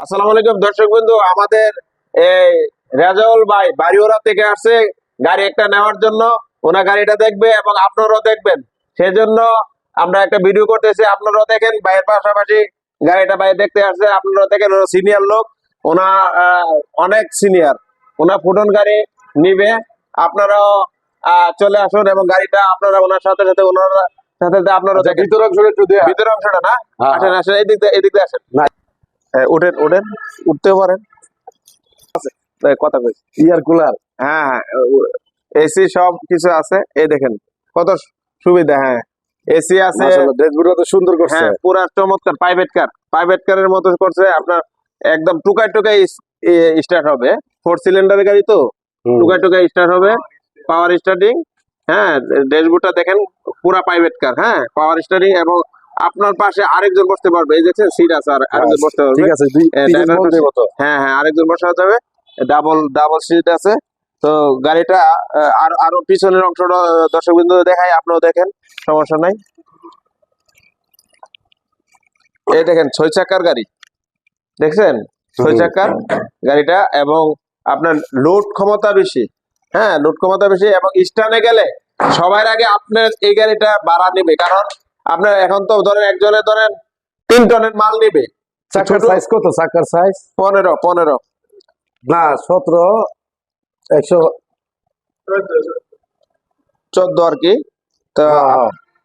আসসালামু আলাইকুম দর্শক বন্ধু, আমাদের এই রেজাউল ভাই বাড়িওয়ালা থেকে আসছে গাড়ি একটা নেওয়ার জন্য। ওনার গাড়িটা দেখবে এবং আপনারাও দেখবেন, সেজন্য আমরা একটা ভিডিও করতেছি। আপনারাও দেখেন, ভাইয়ের পাশাপাশি গাড়িটা ভাই দেখতে আসছে। আপনারাও দেখেন, ওরা সিনিয়র লোক, ওনা অনেক সিনিয়র। ওনা ফুটন গাড়ি নিবে, আপনারাও চলে আসুন এবং গাড়িটা আপনারা ওনার সাথে সাথে ওনার সাথে সাথে আপনারা দেখেন। ভিতর অংশটা একটু দেয়া। ভিতর অংশটা না, হ্যাঁ, আসেন আসেন, এদিক দিয়ে আসেন। উঠেন উঠেন, উঠতে পারেন। কথা কই, ইয়ার কুলার। হ্যাঁ এসি সব কিছু আছে। এই দেখেন কত সুবিধা। হ্যাঁ এসি আছে, মাশাআল্লাহ, ড্রেসগুলো তো সুন্দর করছে। হ্যাঁ পুরা চমৎকার। প্রাইভেট কারের মতো করছে। আপনার একদম টুকাই স্টার্ট হবে। 4 সিলিন্ডারের গাড়ি তো টুকাই স্টার্ট হবে, পাওয়ার স্টার্টিং। হ্যাঁ ড্যাশবোর্ডটা দেখেন, পুরা প্রাইভেট কার। হ্যাঁ পাওয়ার স্টার্টিং, এবং আপনার পাশে আরেকজন বসতে পারবে। এই দেখছেন সিট আছে, আর আরেকজন বসতে পারবে। ঠিক আছে, হ্যাঁ হ্যাঁ আরেকজন বসা যাবে। ডাবল সিট আছে। তো গাড়িটা আরো পিছনের অংশটা দর্শক বিন্দু দেখাই, আপনারাও দেখেন, সমস্যা নাই। এই দেখেন 6 চাকার গাড়ি, দেখছেন 6 চাকার গাড়িটা, এবং আপনার লোড ক্ষমতা বেশি। হ্যাঁ লোড ক্ষমতা বেশি, এবং স্টানে গেলে সবার আগে আপনার এই গাড়িটা ভাড়া নেবে। কারণ আপনার এখন তো ধরেন একজনের 3 টনের মাল নেবে। চাকার সাইজ কত? চাকার সাইজ 15 না 17 14 আর কি। তো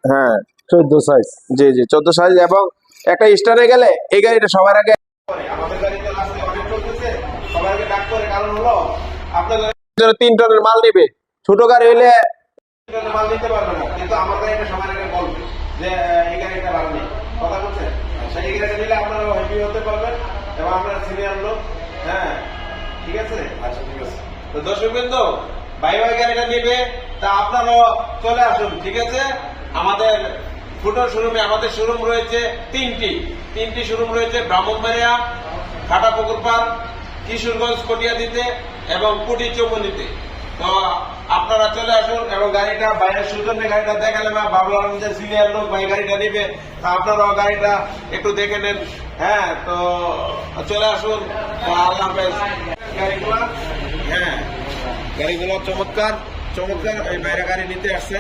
হ্যাঁ 14 সাইজ। জি 14 সাইজ, এবং একটা স্টারে গেলে এই গাড়িটা সবার আগে। আমাদের গাড়িতে লাস্টে অনেক চলতেছে, সবার আগে ডাক করে। কারণ হলো আপনার 3 টনের মাল নেবে। ছোট গাড়ি হইলে 3 টনের মাল নিতে পারবে না, কিন্তু আমার গাড়িটা সবার আগে বলবে যে এই গাড়িটা ভাড়া নেই। কথা বলছেন, সেই গাড়িটা নিলে আপনারা হ্যাপি হতে পারবেন, এবং আপনারা সিনিয়র লোক। হ্যাঁ ঠিক আছে, আচ্ছা ঠিক আছে। তো দর্শক বৃন্দ, ভাই গাড়িটা নেবে, তা আপনারাও চলে আসুন। ঠিক আছে, আমাদের ফুটন শোরুমে, আমাদের শোরুম রয়েছে তিনটি শোরুম রয়েছে: ব্রাহ্মণবাড়িয়া, খাটাপুকুর পার্ক, কিশোরগঞ্জ কটিয়াদিতে, এবং কুটি চৌমনিতে। তো আপনারা চলে আসুন, এবং গাড়িটা বাইরের সৌজন্যে গাড়িটা দেখালে না, ভাবলাম যে সিনিয়র লোক ভাই গাড়িটা নিবে, তা আপনারাও গাড়িটা একটু দেখে নেন। হ্যাঁ তো চলে আসুন। আল্লাহ হাফেজ। গাড়িগুলো, হ্যাঁ গাড়িগুলো চমৎকার। এই বাইরে গাড়ি নিতে আসছে।